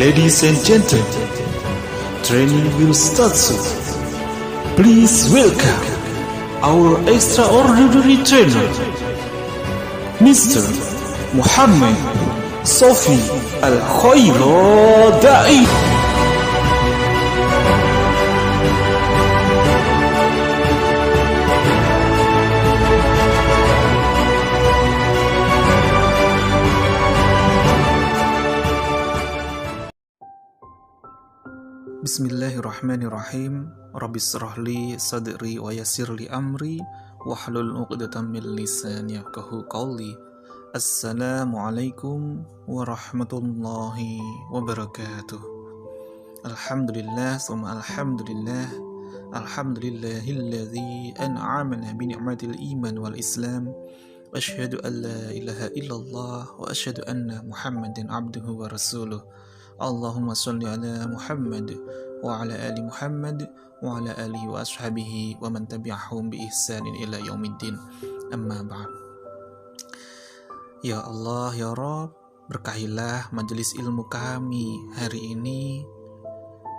Ladies and gentlemen, training will start soon. Please welcome our extraordinary trainer, Mr. Muhammad Sofi Al-Khairadai. Bismillahirrahmanirrahim. Rabbis shrahli sadri wa yassirli amri wahlul 'uqdatam min lisani yafqahu qawli. Assalamualaikum warahmatullahi wabarakatuh. Alhamdulillah summa alhamdulillah. Alhamdulillahilladzi an'amana bi ni'matil iman wal islam. Asyhadu an la ilaha illallah wa asyhadu anna Muhammadan abduhu wa rasuluh. Allahumma sholli ala Muhammad wa ala ali Muhammad wa ala alihi wa ashabihi wa man tabi'ahum bi ihsanin ila yaumiddin. Amma ba'd. Ya Allah, ya Rabb, berkahilah majelis ilmu kami hari ini.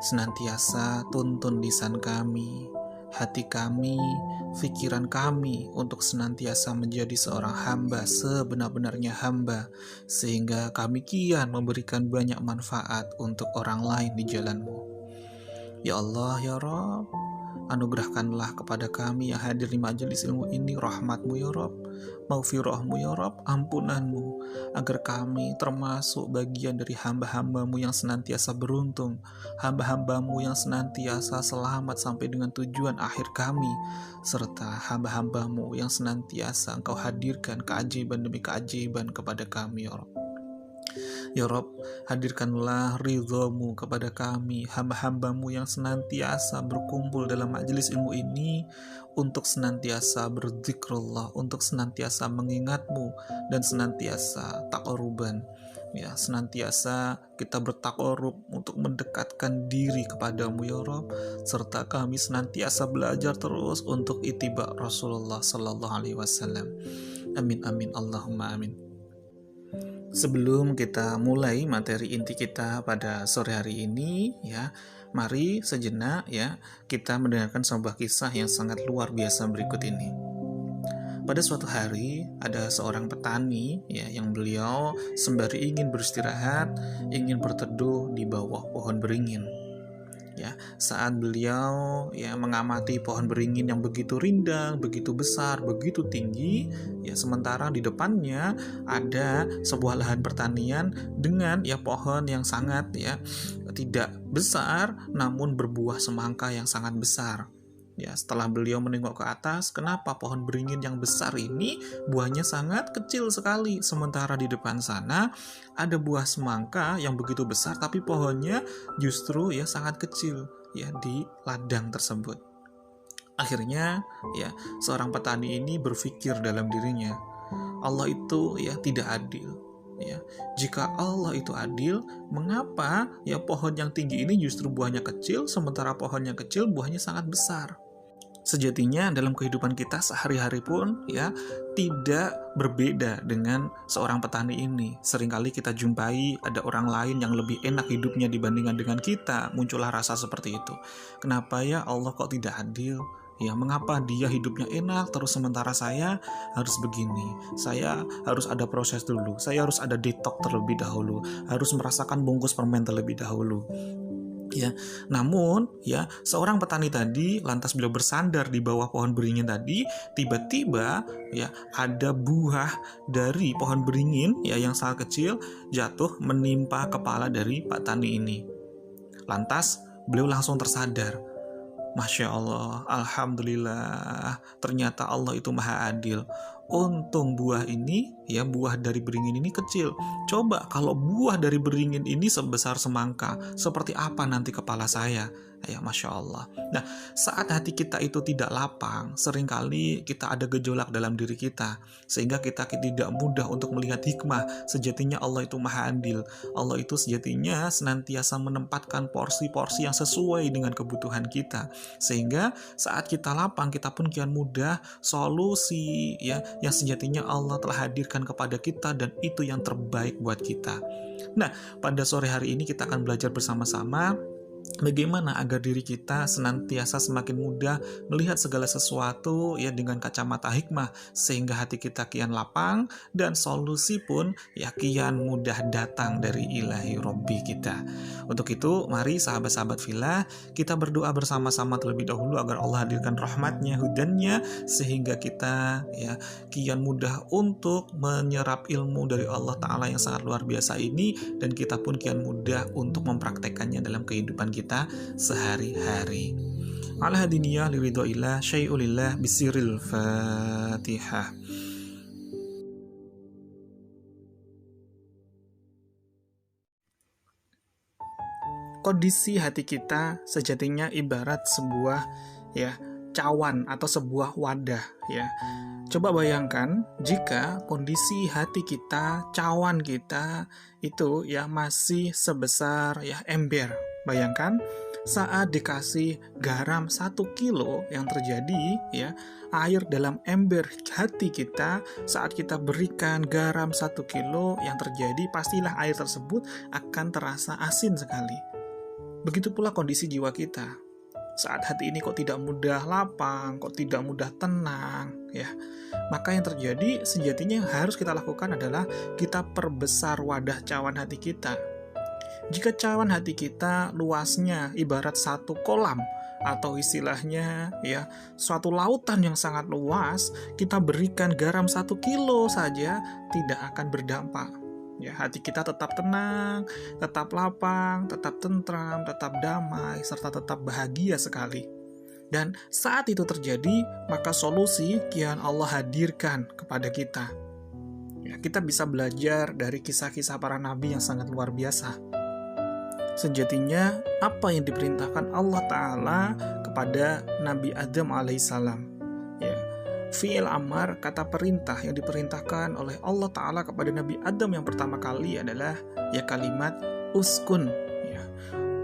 Senantiasa tuntun lisan kami, hati kami, pikiran kami untuk senantiasa menjadi seorang hamba sebenar-benarnya hamba, sehingga kami kian memberikan banyak manfaat untuk orang lain di jalan-Mu. Ya Allah, ya Rabb, anugerahkanlah kepada kami yang hadir di majelis ilmu ini rahmat-Mu ya Rabb, maghfirah-Mu ya Rabb, ampunan-Mu, agar kami termasuk bagian dari hamba-hamba-Mu yang senantiasa beruntung, hamba-hamba-Mu yang senantiasa selamat sampai dengan tujuan akhir kami, serta hamba-hamba-Mu yang senantiasa Engkau hadirkan keajaiban demi keajaiban kepada kami ya Rabb. Ya Rabb, hadirkanlah ridha-Mu kepada kami, hamba-hamba-Mu yang senantiasa berkumpul dalam majelis ilmu ini untuk senantiasa berzikrullah, untuk senantiasa mengingat-Mu dan senantiasa taqarruban. Ya, senantiasa kita bertaqarrub untuk mendekatkan diri kepada-Mu ya Rabb, serta kami senantiasa belajar terus untuk ittiba Rasulullah sallallahu alaihi wasallam. Amin amin Allahumma amin. Sebelum kita mulai materi inti kita pada sore hari ini, ya, mari sejenak ya kita mendengarkan sebuah kisah yang sangat luar biasa berikut ini. Pada suatu hari ada seorang petani ya yang beliau sembari ingin beristirahat, ingin berteduh di bawah pohon beringin. Ya, saat beliau ya mengamati pohon beringin yang begitu rindang, begitu besar, begitu tinggi, ya sementara di depannya ada sebuah lahan pertanian dengan ya pohon yang sangat ya tidak besar namun berbuah semangka yang sangat besar. Ya, setelah beliau menengok ke atas, kenapa pohon beringin yang besar ini buahnya sangat kecil sekali, sementara di depan sana ada buah semangka yang begitu besar tapi pohonnya justru ya sangat kecil ya di ladang tersebut. Akhirnya ya seorang petani ini berpikir dalam dirinya, Allah itu ya tidak adil. Ya, jika Allah itu adil, mengapa ya pohon yang tinggi ini justru buahnya kecil, sementara pohon yang kecil buahnya sangat besar? Sejatinya dalam kehidupan kita sehari-hari pun ya tidak berbeda dengan seorang petani ini. Seringkali kita jumpai ada orang lain yang lebih enak hidupnya dibandingkan dengan kita, muncullah rasa seperti itu. Kenapa ya Allah kok tidak adil? Ya, mengapa dia hidupnya enak terus sementara saya harus begini? Saya harus ada proses dulu, saya harus ada detox terlebih dahulu, harus merasakan bungkus permen terlebih dahulu. Ya, namun ya seorang petani tadi lantas beliau bersandar di bawah pohon beringin tadi, tiba-tiba ya ada buah dari pohon beringin ya yang sangat kecil jatuh menimpa kepala dari Pak Tani ini. Lantas beliau langsung tersadar, Masya Allah, Alhamdulillah, ternyata Allah itu maha adil. Untung buah ini, ya buah dari beringin ini kecil. Coba kalau buah dari beringin ini sebesar semangka, seperti apa nanti kepala saya? Ya, Masya Allah. Nah, saat hati kita itu tidak lapang, seringkali kita ada gejolak dalam diri kita, sehingga kita tidak mudah untuk melihat hikmah. Sejatinya Allah itu maha adil. Allah itu sejatinya senantiasa menempatkan porsi-porsi yang sesuai dengan kebutuhan kita. Sehingga saat kita lapang, kita pun kian mudah solusi ya yang sejatinya Allah telah hadirkan kepada kita, dan itu yang terbaik buat kita. Nah, pada sore hari ini kita akan belajar bersama-sama bagaimana agar diri kita senantiasa semakin mudah melihat segala sesuatu ya dengan kacamata hikmah, sehingga hati kita kian lapang dan solusi pun ya kian mudah datang dari ilahi Robbi kita. Untuk itu mari sahabat-sahabat fillah, kita berdoa bersama-sama terlebih dahulu agar Allah hadirkan rahmatnya, hudannya, sehingga kita ya kian mudah untuk menyerap ilmu dari Allah Ta'ala yang sangat luar biasa ini, dan kita pun kian mudah untuk mempraktekannya dalam kehidupan kita sehari-hari. Ala hadiniyah liridhoillah syai'ulillah bisiril fatihah. Kondisi hati kita sejatinya ibarat sebuah ya cawan atau sebuah wadah ya. Coba bayangkan jika kondisi hati kita, cawan kita itu ya masih sebesar ya ember. Bayangkan saat dikasih garam 1 kilo, yang terjadi ya air dalam ember hati kita, saat kita berikan garam 1 kilo, yang terjadi pastilah air tersebut akan terasa asin sekali. Begitu pula kondisi jiwa kita. Saat hati ini kok tidak mudah lapang, kok tidak mudah tenang, ya. Maka yang terjadi sejatinya yang harus kita lakukan adalah kita perbesar wadah cawan hati kita. Jika cawan hati kita luasnya ibarat 1 kolam, atau istilahnya ya suatu lautan yang sangat luas, kita berikan garam 1 kilo saja tidak akan berdampak. Ya, hati kita tetap tenang, tetap lapang, tetap tentram, tetap damai, serta tetap bahagia sekali. Dan saat itu terjadi, maka solusi kian Allah hadirkan kepada kita. Ya, kita bisa belajar dari kisah-kisah para nabi yang sangat luar biasa. Sejatinya, apa yang diperintahkan Allah Ta'ala kepada Nabi Adam alaihissalam? Fi'il amar, kata perintah yang diperintahkan oleh Allah Ta'ala kepada Nabi Adam yang pertama kali adalah ya kalimat uskun ya.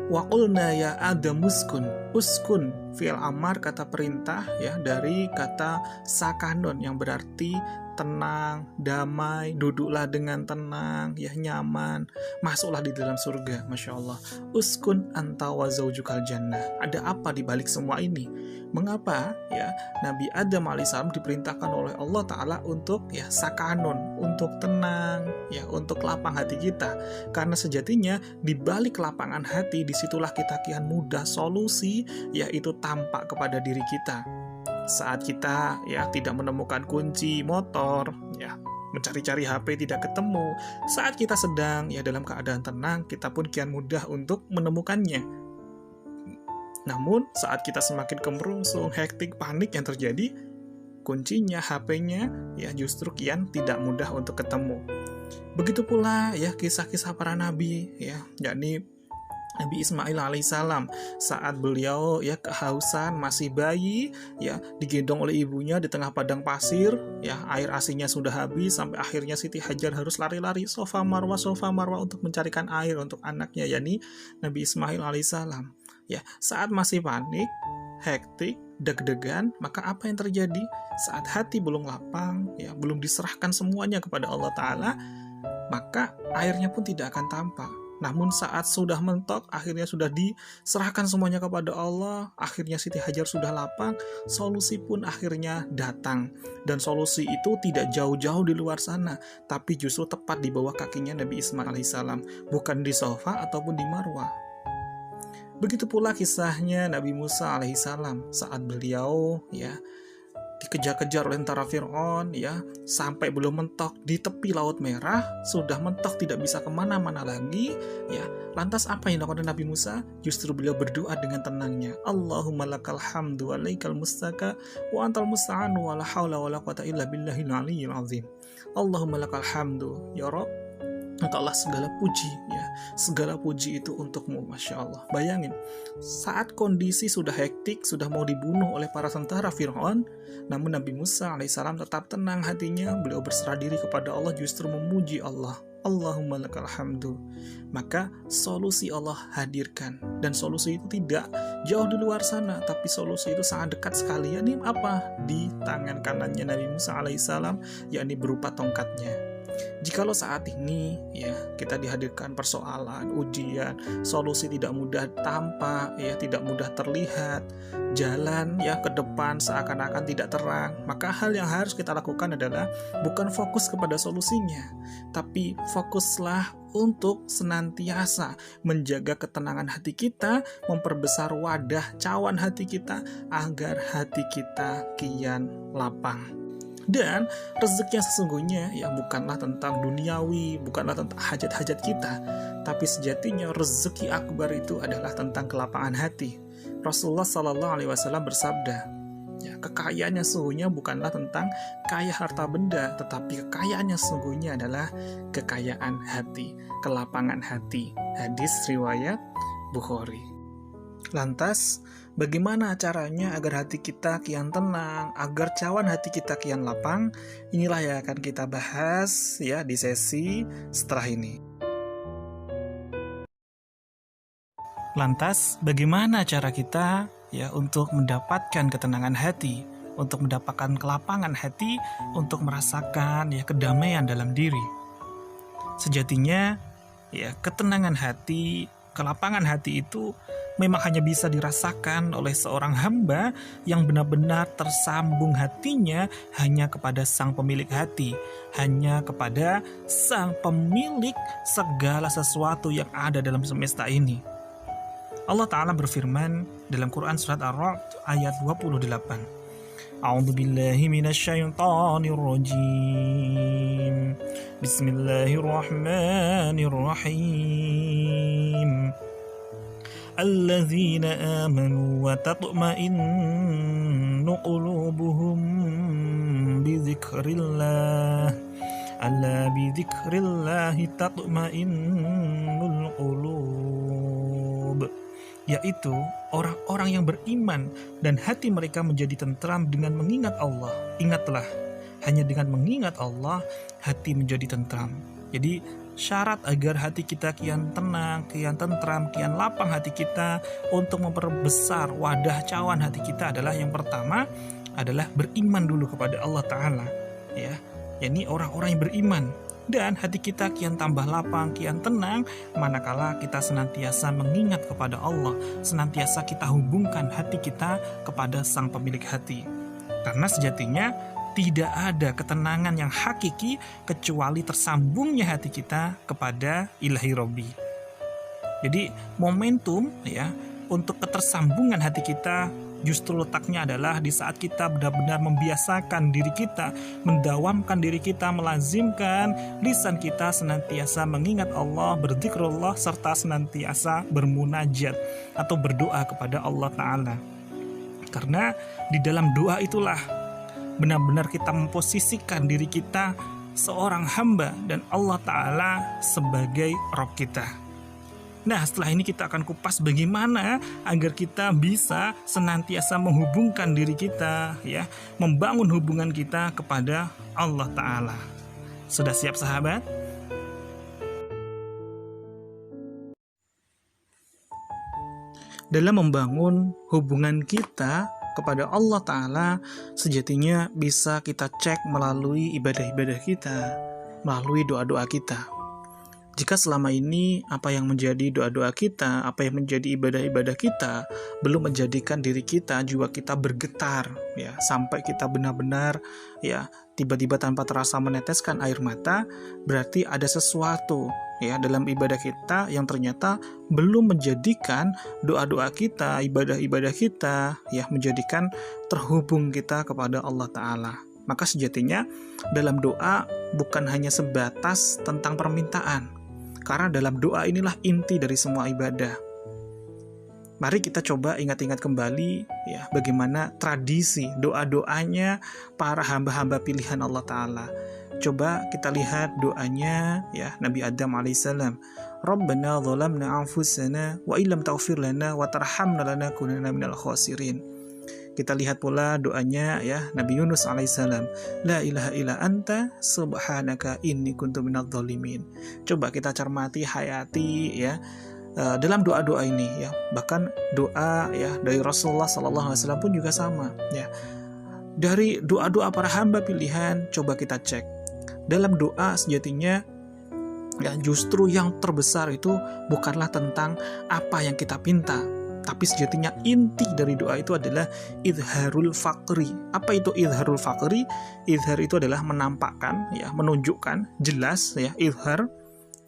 Wa qulna ya Adam uskun. Uskun, fi'il amar, kata perintah ya dari kata sakanon yang berarti tenang, damai, duduklah dengan tenang, ya nyaman, masuklah di dalam surga. Masya Allah. Uskun anta wa zaujukal jannah. Ada apa di balik semua ini? Mengapa ya Nabi Adam alaihissalam diperintahkan oleh Allah Ta'ala untuk ya sakanon, untuk tenang, ya untuk lapang hati kita? Karena sejatinya di balik lapangan hati, disitulah kita kian mudah solusi, yaitu tampak kepada diri kita. Saat kita ya tidak menemukan kunci motor, ya mencari-cari HP tidak ketemu, saat kita sedang ya dalam keadaan tenang, kita pun kian mudah untuk menemukannya. Namun saat kita semakin kemerungsung, hektik, panik, yang terjadi kuncinya, HP-nya ya justru kian tidak mudah untuk ketemu. Begitu pula ya kisah-kisah para nabi ya, yakni Nabi Ismail alaihissalam, saat beliau ya kehausan, masih bayi ya digendong oleh ibunya di tengah padang pasir, ya air asinnya sudah habis, sampai akhirnya Siti Hajar harus lari-lari Safa Marwah untuk mencarikan air untuk anaknya, yakni Nabi Ismail alaihissalam. Ya, saat masih panik, hektik, deg-degan, maka apa yang terjadi? Saat hati belum lapang, ya belum diserahkan semuanya kepada Allah Ta'ala, maka airnya pun tidak akan tampak. Namun saat sudah mentok, akhirnya sudah diserahkan semuanya kepada Allah, akhirnya Siti Hajar sudah lapang, solusi pun akhirnya datang. Dan solusi itu tidak jauh-jauh di luar sana, tapi justru tepat di bawah kakinya Nabi Ismail alaihissalam, bukan di Safa ataupun di Marwah. Begitu pula kisahnya Nabi Musa alaihissalam, saat beliau ya dikejar-kejar oleh tentara Fir'aun ya, sampai belum mentok di tepi Laut Merah, sudah mentok tidak bisa kemana-mana lagi ya. Lantas apa yang dilakukan Nabi Musa? Justru beliau berdoa dengan tenangnya, Allahumma lakal hamdu wa alaikal mustaka wa antal musta'anu wa la hawla wa la quwata illa billahil aliyyil azim. Allahumma lakal hamdu ya Rabb, engkaulah segala puji ya, segala puji itu untukmu. Masya Allah. Bayangin, saat kondisi sudah hektik, sudah mau dibunuh oleh para tentara Fir'aun, namun Nabi Musa alaihissalam tetap tenang hatinya, beliau berserah diri kepada Allah, justru memuji Allah. Allahumma lakal hamdu. Maka solusi Allah hadirkan, dan solusi itu tidak jauh di luar sana, tapi solusi itu sangat dekat sekali. Yakni apa? Di tangan kanannya Nabi Musa alaihissalam, yakni berupa tongkatnya. Jikalau saat ini ya kita dihadirkan persoalan, ujian, solusi tidak mudah tampak, ya tidak mudah terlihat, jalan ya ke depan seakan-akan tidak terang, maka hal yang harus kita lakukan adalah bukan fokus kepada solusinya, tapi fokuslah untuk senantiasa menjaga ketenangan hati kita, memperbesar wadah cawan hati kita agar hati kita kian lapang. Dan rezeki yang sesungguhnya ya bukanlah tentang duniawi, bukanlah tentang hajat-hajat kita, tapi sejatinya rezeki akbar itu adalah tentang kelapangan hati. Rasulullah SAW bersabda, ya, kekayaan yang sesungguhnya bukanlah tentang kaya harta benda, tetapi kekayaan yang sesungguhnya adalah kekayaan hati, kelapangan hati. Hadis riwayat Bukhari. Lantas, bagaimana caranya agar hati kita kian tenang, agar cawan hati kita kian lapang? Inilah yang akan kita bahas ya di sesi setelah ini. Lantas, bagaimana cara kita ya untuk mendapatkan ketenangan hati, untuk mendapatkan kelapangan hati, untuk merasakan ya kedamaian dalam diri? Sejatinya ya ketenangan hati, kelapangan hati itu memang hanya bisa dirasakan oleh seorang hamba yang benar-benar tersambung hatinya hanya kepada sang pemilik hati, hanya kepada sang pemilik segala sesuatu yang ada dalam semesta ini. Allah Ta'ala berfirman dalam Quran surat Ar-Ra'd ayat 28. A'udzu billahi minasyaitonir rajim. Bismillahirrahmanirrahim. Alladzina amanu wa tatma'innu qulubuhum bizikrillah. Alla bizikrillahi tatma'innul qulub. Yaitu orang-orang yang beriman dan hati mereka menjadi tentram dengan mengingat Allah. Ingatlah, hanya dengan mengingat Allah hati menjadi tentram. Jadi syarat agar hati kita kian tenang, kian tentram, kian lapang hati kita untuk memperbesar wadah cawan hati kita adalah yang pertama adalah beriman dulu kepada Allah Ta'ala, ya. Yakni orang-orang yang beriman, dan hati kita kian tambah lapang, kian tenang manakala kita senantiasa mengingat kepada Allah, senantiasa kita hubungkan hati kita kepada sang pemilik hati. Karena sejatinya tidak ada ketenangan yang hakiki kecuali tersambungnya hati kita kepada Ilahi Robbi. Jadi momentum ya untuk ketersambungan hati kita justru letaknya adalah di saat kita benar-benar membiasakan diri kita, mendawamkan diri kita, melazimkan lisan kita senantiasa mengingat Allah, berdzikrullah, serta senantiasa bermunajat atau berdoa kepada Allah Ta'ala. Karena di dalam doa itulah benar-benar kita memposisikan diri kita seorang hamba dan Allah Ta'ala sebagai Rabb kita. Nah, setelah ini kita akan kupas bagaimana agar kita bisa senantiasa menghubungkan diri kita, ya, membangun hubungan kita kepada Allah Ta'ala. Sudah siap sahabat? Dalam membangun hubungan kita kepada Allah Ta'ala, sejatinya bisa kita cek melalui ibadah-ibadah kita, melalui doa-doa kita. Jika selama ini apa yang menjadi doa-doa kita, apa yang menjadi ibadah-ibadah kita belum menjadikan diri kita, jiwa kita bergetar, ya, sampai kita benar-benar ya tiba-tiba tanpa terasa meneteskan air mata, berarti ada sesuatu ya dalam ibadah kita yang ternyata belum menjadikan doa-doa kita, ibadah-ibadah kita ya menjadikan terhubung kita kepada Allah Ta'ala. Maka sejatinya dalam doa bukan hanya sebatas tentang permintaan, karena dalam doa inilah inti dari semua ibadah. Mari kita coba ingat-ingat kembali ya bagaimana tradisi doa-doanya para hamba-hamba pilihan Allah Ta'ala. Coba kita lihat doanya ya Nabi Adam alaihissalam. Rabbana zalamna anfusana wa illam taghfir lana wa tarhamna lanakunanna minal khasirin. Kita lihat pula doanya ya Nabi Yunus alaihissalam. La ilaha illa anta subhanaka inni kuntu minadz dzalimin. Coba kita cermati, hayati ya dalam doa-doa ini ya. Bahkan doa ya dari Rasulullah SAW pun juga sama ya. Dari doa-doa para hamba pilihan coba kita cek. dalam doa sejatinya ya justru yang terbesar itu bukanlah tentang apa yang kita pinta, tapi sejatinya inti dari doa itu adalah izharul faqri. Apa itu izharul faqri? Izhar itu adalah menampakkan, ya, menunjukkan, jelas, ya, izhar.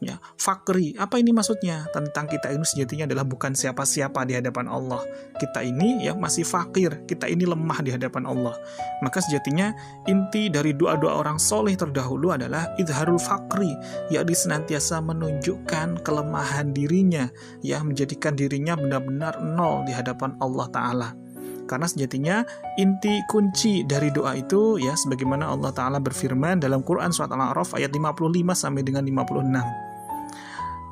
Ya, fakri, apa ini maksudnya? Tentang kita ini sejatinya adalah bukan siapa-siapa di hadapan Allah. Kita ini ya masih fakir, kita ini lemah di hadapan Allah. Maka sejatinya inti dari doa-doa orang soleh terdahulu adalah izharul fakri, yakni senantiasa menunjukkan kelemahan dirinya, ya, menjadikan dirinya benar-benar nol di hadapan Allah Ta'ala. Karena sejatinya inti kunci dari doa itu, ya, sebagaimana Allah Ta'ala berfirman dalam Quran surat Al-A'raf ayat 55 sampai dengan 56.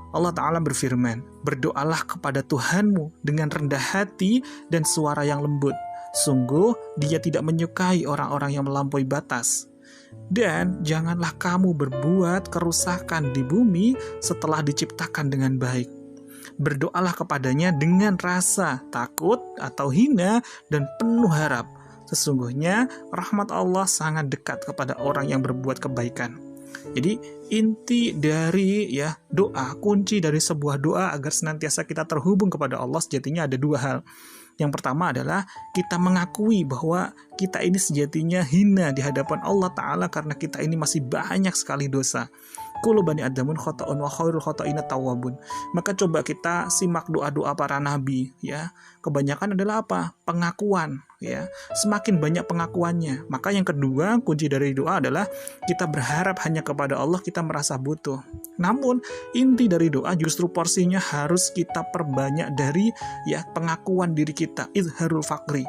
Allah Ta'ala berfirman, berdoalah kepada Tuhanmu dengan rendah hati dan suara yang lembut. Sungguh Dia tidak menyukai orang-orang yang melampaui batas. Dan janganlah kamu berbuat kerusakan di bumi setelah diciptakan dengan baik. Berdoalah kepadanya dengan rasa takut atau hina dan penuh harap. Sesungguhnya rahmat Allah sangat dekat kepada orang yang berbuat kebaikan. Jadi inti dari, ya, doa, kunci dari sebuah doa agar senantiasa kita terhubung kepada Allah sejatinya ada dua hal. Yang pertama adalah kita mengakui bahwa kita ini sejatinya hina di hadapan Allah Ta'ala karena kita ini masih banyak sekali dosa. Kullu bani adamun khata'un wa khairul khata'ina tawwabun. Maka coba kita simak doa-doa para nabi, ya. Kebanyakan adalah apa? Pengakuan, ya. Semakin banyak pengakuannya. Maka yang kedua, kunci dari doa adalah kita berharap hanya kepada Allah, kita merasa butuh. Namun inti dari doa justru porsinya harus kita perbanyak dari, ya, pengakuan diri kita, izharul faqri.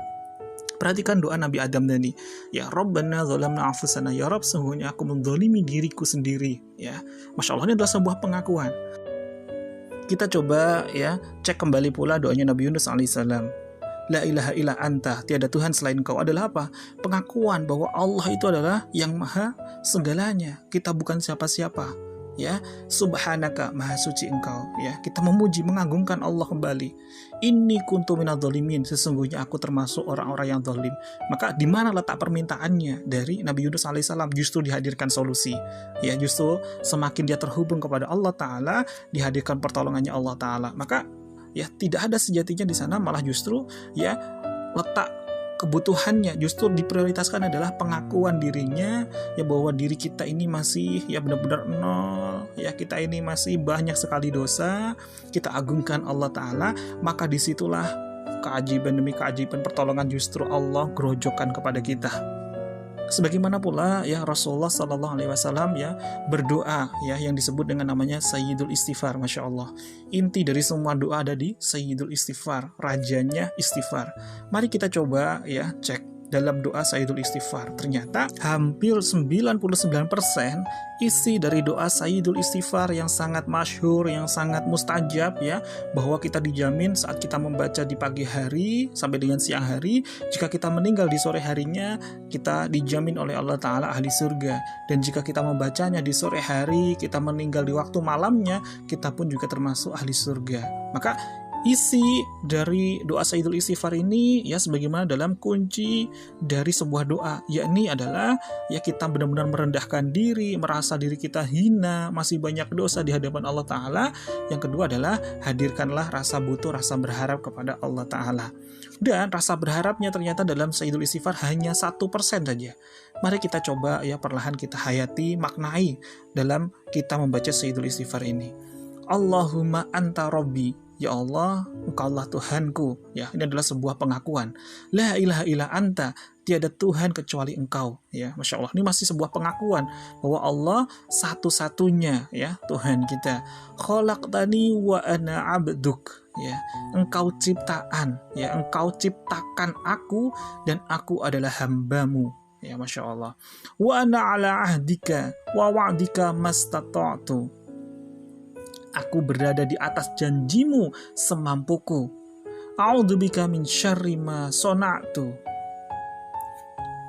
Perhatikan doa Nabi Adam tadi. Ya Rabbana zalamna anfusana, ya Rabb, sungguhnya aku menzalimi diriku sendiri. Ya, Masya Allah, ini adalah sebuah pengakuan. Kita coba, ya, cek kembali pula doanya Nabi Yunus alaihissalam. La ilaha illa anta, tiada Tuhan selain Kau, adalah apa? Pengakuan bahwa Allah itu adalah yang maha segalanya. Kita bukan siapa-siapa. Ya, subhanaka, maha suci Engkau, ya. Kita memuji, mengagungkan Allah kembali. Inni kuntu minadz dzalimin, sesungguhnya aku termasuk orang-orang yang zalim. Maka di mana letak permintaannya dari Nabi Yunus alaihissalam? Justru dihadirkan solusi. Ya, justru semakin dia terhubung kepada Allah Ta'ala, dihadirkan pertolongannya Allah Ta'ala. Maka, ya, tidak ada sejatinya di sana, malah justru, ya, letak kebutuhannya justru diprioritaskan adalah pengakuan dirinya, ya, bahwa diri kita ini masih, ya, benar-benar nol, ya, kita ini masih banyak sekali dosa. Kita agungkan Allah Ta'ala, maka disitulah keajaiban demi keajaiban pertolongan justru Allah gerojokkan kepada kita. Sebagaimana pula, ya, Rasulullah Sallallahu Alaihi Wasallam, ya, berdoa, ya, yang disebut dengan namanya Sayyidul Istighfar. Masya Allah, inti dari semua doa ada di Sayyidul Istighfar, rajanya istighfar. Mari kita coba, ya, cek dalam doa Sayyidul Istighfar. Ternyata hampir 99% isi dari doa Sayyidul Istighfar yang sangat masyhur, yang sangat mustajab, ya, bahwa kita dijamin saat kita membaca di pagi hari sampai dengan siang hari, jika kita meninggal di sore harinya, kita dijamin oleh Allah Ta'ala ahli surga. Dan jika kita membacanya di sore hari, kita meninggal di waktu malamnya, kita pun juga termasuk ahli surga. Maka isi dari doa Sayyidul Istighfar ini, ya, sebagaimana dalam kunci dari sebuah doa, yakni adalah, ya, kita benar-benar merendahkan diri, merasa diri kita hina, masih banyak dosa di hadapan Allah Ta'ala. Yang kedua adalah hadirkanlah rasa butuh, rasa berharap kepada Allah Ta'ala. Dan rasa berharapnya ternyata dalam Sayyidul Istighfar hanya 1% saja. Mari kita coba, ya, perlahan kita hayati, maknai dalam kita membaca Sayyidul Istighfar ini. Allahumma anta rabbi, ya Allah, Engkaulah Tuhanku. Ya, ini adalah sebuah pengakuan. La ilaha illa anta, tiada Tuhan kecuali Engkau. Ya, Masya Allah, ini masih sebuah pengakuan bahwa Allah satu-satunya, ya, Tuhan kita. Khalaqtani wa ana abduk. Ya, Engkau ciptaan, ya, Engkau ciptakan aku dan aku adalah hambamu. Ya, Masya Allah. Wa ana ala ahdika wa wa'dika mastata'tu. Aku berada di atas janjimu semampuku. A'udzubika min syarri ma sona'tu.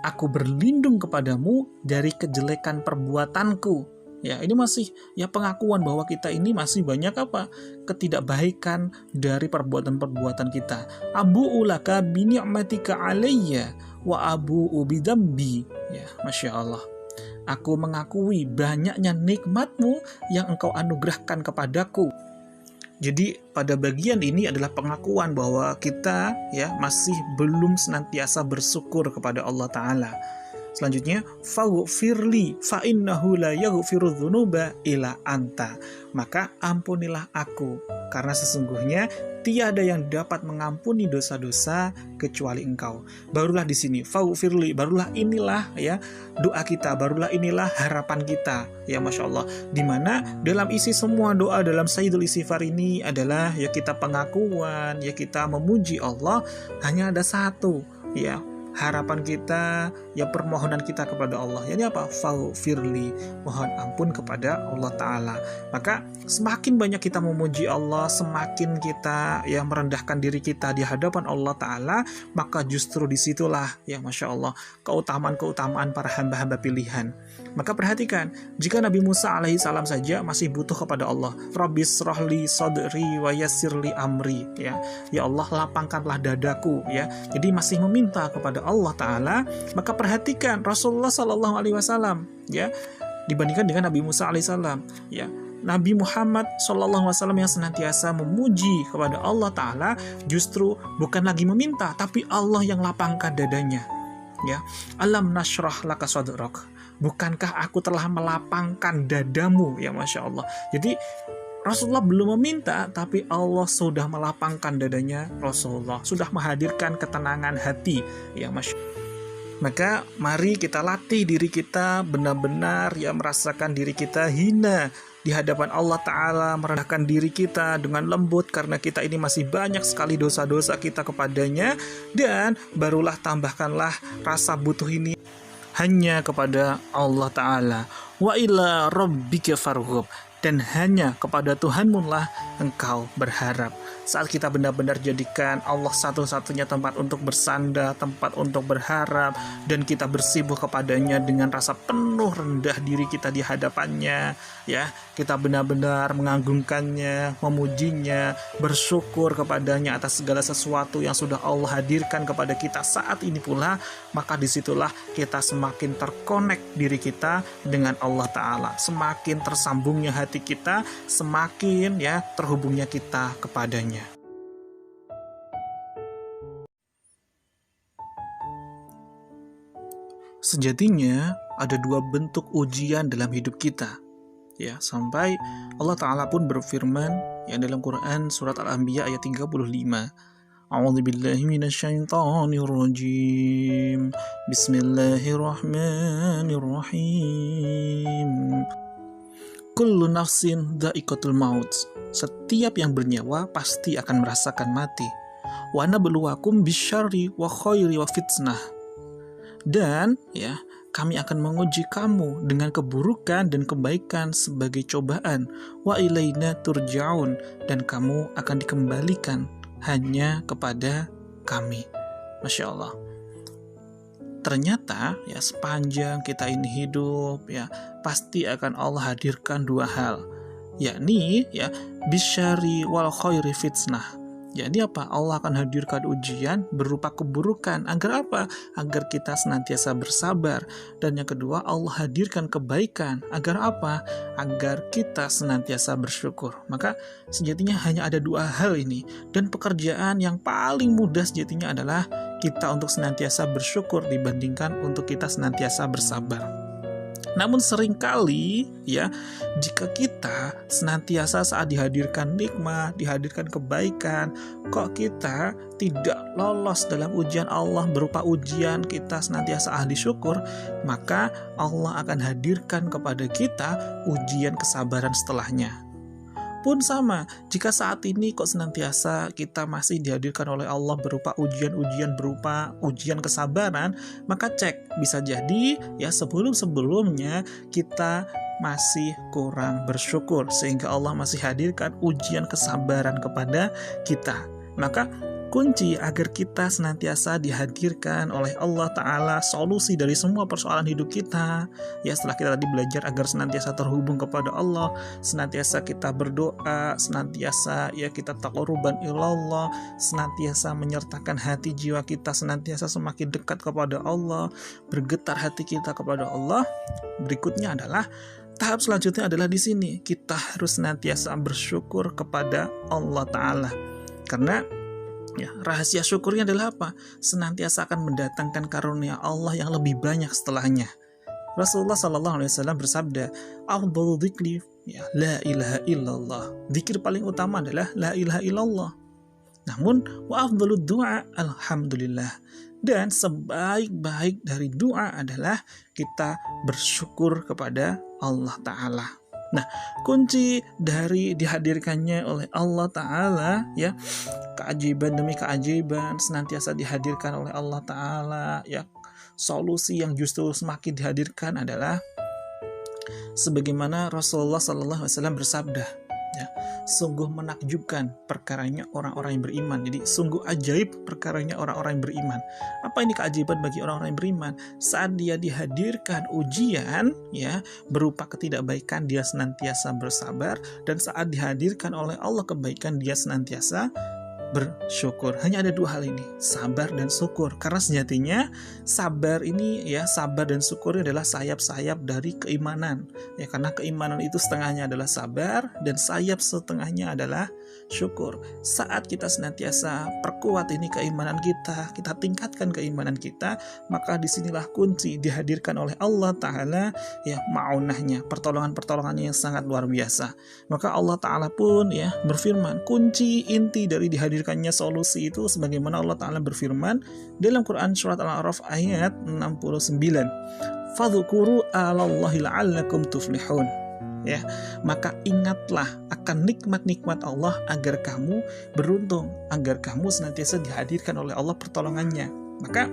Aku berlindung kepadamu dari kejelekan perbuatanku. Ya, ini masih, ya, pengakuan bahwa kita ini masih banyak apa? Ketidakbaikan dari perbuatan-perbuatan kita. Abu'u laka bi ni'matika alayya wa abu'u bidambi. Ya, Masya Allah. Aku mengakui banyaknya nikmat-Mu yang Engkau anugerahkan kepadaku. Jadi pada bagian ini adalah pengakuan bahwa kita ya masih belum senantiasa bersyukur kepada Allah Ta'ala. Selanjutnya, faghfirli fa innahu la yaghfiru dzunuba illa anta. Maka ampunilah aku, karena sesungguhnya tiada yang dapat mengampuni dosa-dosa kecuali Engkau. Barulah di sini faghfirli, barulah inilah ya doa kita, barulah inilah harapan kita. Ya Masya Allah, dimana dalam isi semua doa dalam Sayyidul Istighfar ini adalah ya kita pengakuan, ya kita memuji Allah, hanya ada satu ya harapan kita, ya permohonan kita kepada Allah. Ini apa? Faghfirli, mohon ampun kepada Allah Ta'ala. Maka semakin banyak kita memuji Allah, semakin kita ya merendahkan diri kita di hadapan Allah Ta'ala, maka justru disitulah ya Masya Allah keutamaan-keutamaan para hamba-hamba pilihan. Maka perhatikan, jika Nabi Musa alaihissalam saja masih butuh kepada Allah, Rabbis rohli sodri wa yassirli amri, ya Allah lapangkanlah dadaku, ya. Jadi masih meminta kepada Allah Ta'ala. Maka perhatikan Rasulullah Sallallahu Alaihi Wasallam, ya, dibandingkan dengan Nabi Musa alaihissalam, ya. Nabi Muhammad Sallallahu Alaihi Wasallam yang senantiasa memuji kepada Allah Ta'ala, justru bukan lagi meminta, tapi Allah yang lapangkan dadanya, ya. Alam nashrah laka sadrak, bukankah aku telah melapangkan dadamu, ya Masya Allah. Jadi Rasulullah belum meminta, tapi Allah sudah melapangkan dadanya Rasulullah, sudah menghadirkan ketenangan hati, ya Masya Allah. Maka mari kita latih diri kita benar-benar ya merasakan diri kita hina di hadapan Allah Ta'ala, merendahkan diri kita dengan lembut karena kita ini masih banyak sekali dosa-dosa kita kepadanya, dan barulah tambahkanlah rasa butuh ini hanya kepada Allah Ta'ala. Wa ila rabbika farghab, dan hanya kepada Tuhanmu lah engkau berharap. Saat kita benar-benar jadikan Allah satu-satunya tempat untuk bersandar, tempat untuk berharap, dan kita bersibuk kepadanya dengan rasa penuh rendah diri kita di hadapannya, ya, kita benar-benar mengagungkannya, memujinya, bersyukur kepadanya atas segala sesuatu yang sudah Allah hadirkan kepada kita saat ini pula, maka disitulah kita semakin terkonek diri kita dengan Allah Ta'ala, semakin tersambungnya hati kita, semakin ya terhubungnya kita kepadanya. Sejatinya ada dua bentuk ujian dalam hidup kita, ya, sampai Allah Ta'ala pun berfirman ya dalam Quran surat Al-Anbiya ayat 35, A'udzubillahi minasyaitonirrajim, Bismillahirrahmanirrahim. Kullu nafsin dha'iqatul maut, setiap yang bernyawa pasti akan merasakan mati. Wa nabluwakum bisyarri wa khairi wa fitnah, dan ya kami akan menguji kamu dengan keburukan dan kebaikan sebagai cobaan. Wa ilaina turja'un, dan kamu akan dikembalikan hanya kepada kami. Masya Allah. Ternyata ya sepanjang kita ini hidup ya pasti akan Allah hadirkan dua hal, yakni ya bisyari wal khairi fitnah. Jadi apa? Allah akan hadirkan ujian berupa keburukan. Agar apa? Agar kita senantiasa bersabar. Dan yang kedua, Allah hadirkan kebaikan. Agar apa? Agar kita senantiasa bersyukur. Maka sejatinya hanya ada dua hal ini. Dan pekerjaan yang paling mudah sejatinya adalah kita untuk senantiasa bersyukur dibandingkan untuk kita senantiasa bersabar. Namun seringkali ya jika kita senantiasa saat dihadirkan nikmat, dihadirkan kebaikan, kok kita tidak lolos dalam ujian Allah berupa ujian kita senantiasa ahli syukur, maka Allah akan hadirkan kepada kita ujian kesabaran setelahnya. Pun sama, jika saat ini kok senantiasa kita masih dihadirkan oleh Allah berupa ujian-ujian berupa ujian kesabaran, maka cek, bisa jadi ya sebelum-sebelumnya kita masih kurang bersyukur sehingga Allah masih hadirkan ujian kesabaran kepada kita. Maka kunci agar kita senantiasa dihadirkan oleh Allah Ta'ala solusi dari semua persoalan hidup kita, ya setelah kita tadi belajar agar senantiasa terhubung kepada Allah, senantiasa kita berdoa, senantiasa ya kita taqarruban ilallah, senantiasa menyertakan hati jiwa kita senantiasa semakin dekat kepada Allah, bergetar hati kita kepada Allah. Berikutnya adalah tahap selanjutnya adalah di sini kita harus senantiasa bersyukur kepada Allah Ta'ala, karena ya, rahasia syukurnya adalah apa? Senantiasa akan mendatangkan karunia Allah yang lebih banyak setelahnya. Rasulullah SAW bersabda, "Afdhalu dzikri ya la ilaha illallah." Zikir paling utama adalah la ilaha illallah. Namun wa afdhalu du'a alhamdulillah. Dan sebaik-baik dari doa adalah kita bersyukur kepada Allah Ta'ala. Nah, kunci dari dihadirkannya oleh Allah Ta'ala, ya, keajaiban demi keajaiban senantiasa dihadirkan oleh Allah Ta'ala, ya, solusi yang justru semakin dihadirkan adalah sebagaimana Rasulullah SAW bersabda, ya, sungguh menakjubkan perkaranya orang-orang yang beriman. Jadi sungguh ajaib perkaranya orang-orang yang beriman. Apa ini keajaiban bagi orang-orang yang beriman? Saat dia dihadirkan ujian, ya, berupa ketidakbaikan, dia senantiasa bersabar, dan saat dihadirkan oleh Allah kebaikan, dia senantiasa bersyukur. Hanya ada dua hal ini, sabar dan syukur. Karena sejatinya sabar ini, ya, sabar dan syukur adalah sayap-sayap dari keimanan. Ya, karena keimanan itu setengahnya adalah sabar dan sayap setengahnya adalah syukur. Saat kita senantiasa perkuat ini keimanan kita tingkatkan keimanan kita, maka disinilah kunci dihadirkan oleh Allah Ta'ala, ya, ma'unahnya, pertolongannya yang sangat luar biasa. Maka Allah Ta'ala pun, ya, berfirman, kunci inti dari dihadirkannya solusi itu sebagaimana Allah Ta'ala berfirman dalam Quran surat Al-A'raf ayat 69, "Fadhkuru 'alallahi la'allakum tuflihun." Ya, maka ingatlah akan nikmat-nikmat Allah agar kamu beruntung, agar kamu senantiasa dihadirkan oleh Allah pertolongannya. Maka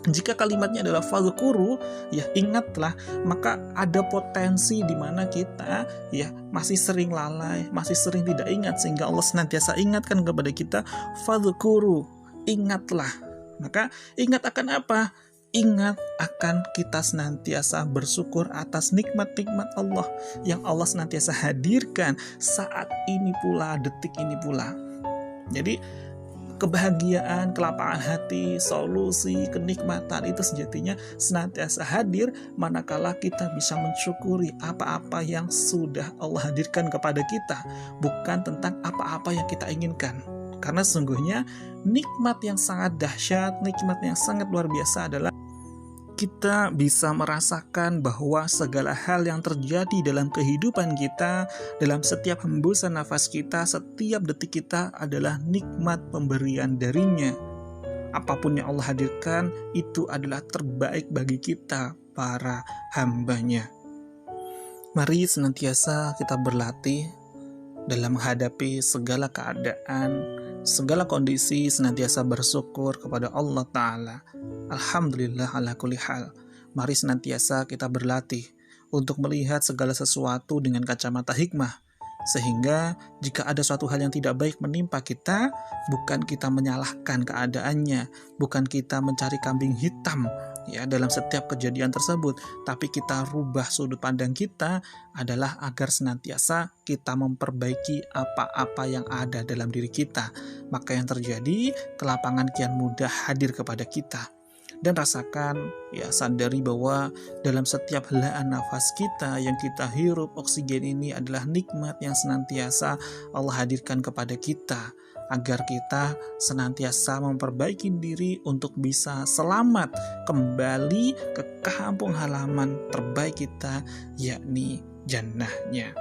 jika kalimatnya adalah fadhkuru, ya ingatlah, maka ada potensi di mana kita, ya, masih sering lalai, masih sering tidak ingat, sehingga Allah senantiasa ingatkan kepada kita, fadhkuru, ingatlah. Maka ingat akan apa? Ingat akan kita senantiasa bersyukur atas nikmat-nikmat Allah yang Allah senantiasa hadirkan saat ini pula, detik ini pula. Jadi kebahagiaan, kelapangan hati, solusi, kenikmatan itu sejatinya senantiasa hadir manakala kita bisa mensyukuri apa-apa yang sudah Allah hadirkan kepada kita, bukan tentang apa-apa yang kita inginkan. Karena sesungguhnya nikmat yang sangat dahsyat, nikmat yang sangat luar biasa adalah kita bisa merasakan bahwa segala hal yang terjadi dalam kehidupan kita, dalam setiap hembusan nafas kita, setiap detik kita adalah nikmat pemberian darinya. Apapun yang Allah hadirkan, itu adalah terbaik bagi kita, para hambanya. Mari senantiasa kita berlatih dalam menghadapi segala keadaan, segala kondisi, senantiasa bersyukur kepada Allah Ta'ala. Alhamdulillah ala kulli hal. Mari senantiasa kita berlatih untuk melihat segala sesuatu dengan kacamata hikmah, sehingga jika ada suatu hal yang tidak baik menimpa kita, bukan kita menyalahkan keadaannya, bukan kita mencari kambing hitam, ya, dalam setiap kejadian tersebut, tapi kita rubah sudut pandang kita adalah agar senantiasa kita memperbaiki apa-apa yang ada dalam diri kita. Maka yang terjadi, kelapangan kian mudah hadir kepada kita. Dan rasakan, ya, sadari bahwa dalam setiap helaan nafas kita yang kita hirup, oksigen ini adalah nikmat yang senantiasa Allah hadirkan kepada kita, agar kita senantiasa memperbaiki diri untuk bisa selamat kembali ke kampung halaman terbaik kita, yakni jannahnya.